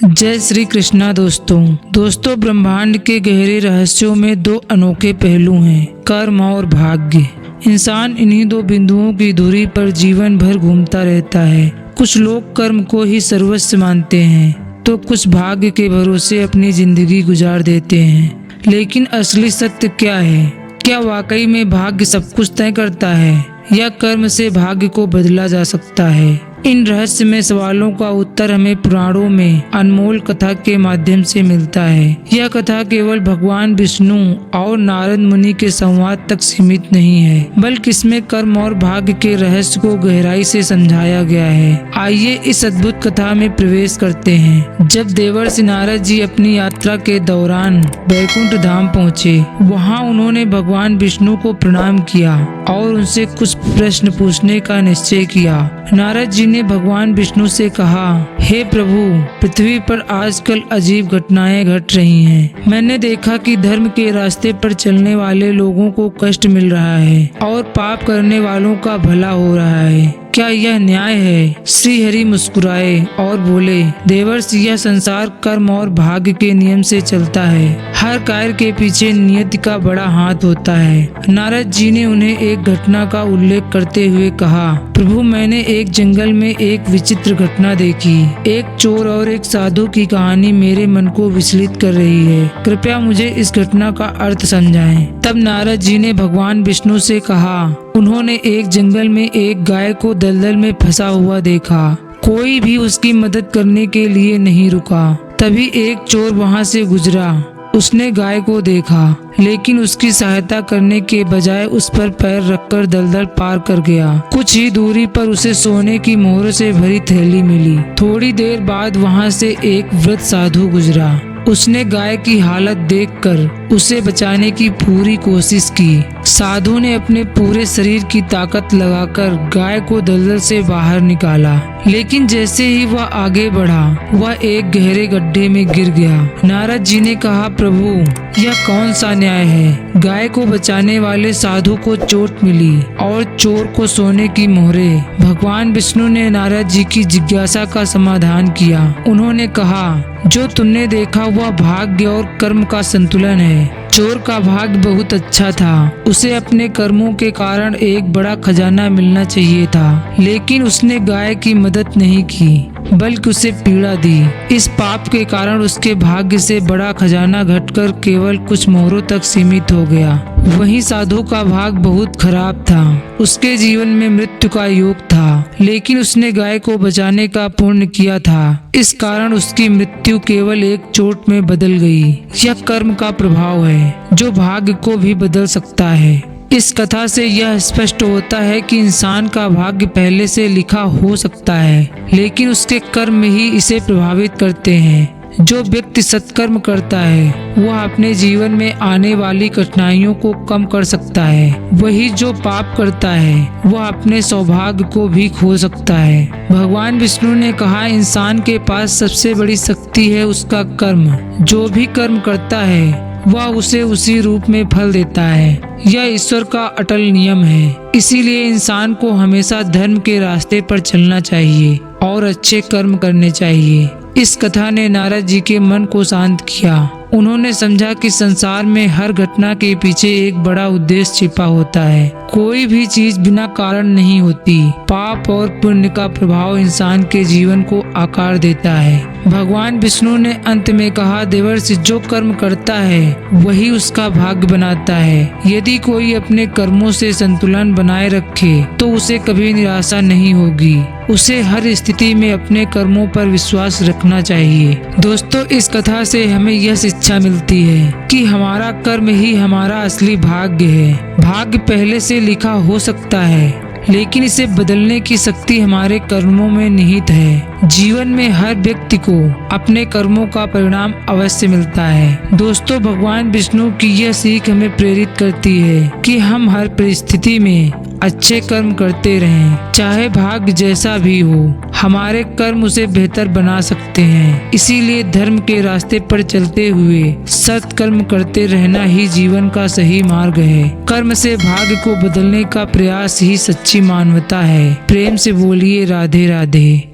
जय श्री कृष्णा। दोस्तों ब्रह्मांड के गहरे रहस्यों में दो अनोखे पहलू हैं, कर्म और भाग्य। इंसान इन्हीं दो बिंदुओं की दूरी पर जीवन भर घूमता रहता है। कुछ लोग कर्म को ही सर्वस्व मानते हैं तो कुछ भाग्य के भरोसे अपनी जिंदगी गुजार देते हैं। लेकिन असली सत्य क्या है? क्या वाकई में भाग्य सब कुछ तय करता है या कर्म से भाग्य को बदला जा सकता है? इन रहस्यमय सवालों का उत्तर हमें पुराणों में अनमोल कथा के माध्यम से मिलता है। यह कथा केवल भगवान विष्णु और नारद मुनि के संवाद तक सीमित नहीं है, बल्कि इसमें कर्म और भाग्य के रहस्य को गहराई से समझाया गया है। आइए इस अद्भुत कथा में प्रवेश करते हैं। जब देवर्षि नारद जी अपनी यात्रा के दौरान वैकुंठ धाम पहुँचे, वहाँ उन्होंने भगवान विष्णु को प्रणाम किया और उनसे कुछ प्रश्न पूछने का निश्चय किया। नारद जी ने भगवान विष्णु से कहा, हे प्रभु, पृथ्वी पर आजकल अजीब घटनाएं घट रही हैं। मैंने देखा कि धर्म के रास्ते पर चलने वाले लोगों को कष्ट मिल रहा है और पाप करने वालों का भला हो रहा है। क्या यह न्याय है? श्री हरि मुस्कुराए और बोले, देवर्षि, यह संसार कर्म और भाग्य के नियम से चलता है। हर कार्य के पीछे नियति का बड़ा हाथ होता है। नारद जी ने उन्हें एक घटना का उल्लेख करते हुए कहा, प्रभु, मैंने एक जंगल में एक विचित्र घटना देखी। एक चोर और एक साधु की कहानी मेरे मन को विचलित कर रही है। कृपया मुझे इस घटना का अर्थ समझाएं। तब नारद जी ने भगवान विष्णु से कहा, उन्होंने एक जंगल में एक गाय को दलदल में फंसा हुआ देखा। कोई भी उसकी मदद करने के लिए नहीं रुका। तभी एक चोर वहां से गुजरा। उसने गाय को देखा, लेकिन उसकी सहायता करने के बजाय उस पर पैर रखकर दलदल पार कर गया। कुछ ही दूरी पर उसे सोने की मोहरों से भरी थैली मिली। थोड़ी देर बाद वहां से एक वृद्ध साधु गुजरा। उसने गाय की हालत देखकर उसे बचाने की पूरी कोशिश की। साधु ने अपने पूरे शरीर की ताकत लगाकर गाय को दलदल से बाहर निकाला, लेकिन जैसे ही वह आगे बढ़ा, वह एक गहरे गड्ढे में गिर गया। नारद जी ने कहा, प्रभु, यह कौन सा न्याय है? गाय को बचाने वाले साधु को चोट मिली और चोर को सोने की मोहरें। भगवान विष्णु ने नारद जी की जिज्ञासा का समाधान किया। उन्होंने कहा, जो तुमने देखा वह भाग्य और कर्म का संतुलन है। चोर का भाग्य बहुत अच्छा था। उसे अपने कर्मों के कारण एक बड़ा खजाना मिलना चाहिए था, लेकिन उसने गाय की मदद नहीं की, बल्कि उसे पीड़ा दी। इस पाप के कारण उसके भाग्य से बड़ा खजाना घटकर केवल कुछ मोहरों तक सीमित हो गया। वहीं साधु का भाग्य बहुत खराब था। उसके जीवन में मृत्यु का योग था, लेकिन उसने गाय को बचाने का पुण्य किया था। इस कारण उसकी मृत्यु केवल एक चोट में बदल गई। यह कर्म का प्रभाव है जो भाग्य को भी बदल सकता है। इस कथा से यह स्पष्ट होता है कि इंसान का भाग्य पहले से लिखा हो सकता है, लेकिन उसके कर्म ही इसे प्रभावित करते हैं। जो व्यक्ति सत्कर्म करता है वह अपने जीवन में आने वाली कठिनाइयों को कम कर सकता है। वही जो पाप करता है वह अपने सौभाग्य को भी खो सकता है। भगवान विष्णु ने कहा, इंसान के पास सबसे बड़ी शक्ति है उसका कर्म। जो भी कर्म करता है वह उसे उसी रूप में फल देता है। यह ईश्वर का अटल नियम है। इसीलिए इंसान को हमेशा धर्म के रास्ते पर चलना चाहिए और अच्छे कर्म करने चाहिए। इस कथा ने नारद जी के मन को शांत किया। उन्होंने समझा कि संसार में हर घटना के पीछे एक बड़ा उद्देश्य छिपा होता है। कोई भी चीज बिना कारण नहीं होती। पाप और पुण्य का प्रभाव इंसान के जीवन को आकार देता है। भगवान विष्णु ने अंत में कहा, देवर्षि, जो कर्म करता है वही उसका भाग्य बनाता है। यदि कोई अपने कर्मों से संतुलन बनाए रखे तो उसे कभी निराशा नहीं होगी। उसे हर स्थिति में अपने कर्मों पर विश्वास रखना चाहिए। दोस्तों, इस कथा से हमें यह शिक्षा मिलती है कि हमारा कर्म ही हमारा असली भाग्य है। भाग्य पहले से लिखा हो सकता है, लेकिन इसे बदलने की शक्ति हमारे कर्मों में निहित है। जीवन में हर व्यक्ति को अपने कर्मों का परिणाम अवश्य मिलता है। दोस्तों, भगवान विष्णु की यह सीख हमें प्रेरित करती है कि हम हर परिस्थिति में अच्छे कर्म करते रहें, चाहे भाग्य जैसा भी हो। हमारे कर्म उसे बेहतर बना सकते हैं। इसीलिए धर्म के रास्ते पर चलते हुए सत्कर्म करते रहना ही जीवन का सही मार्ग है। कर्म से भाग्य को बदलने का प्रयास ही सच्ची मानवता है। प्रेम से बोलिए राधे राधे।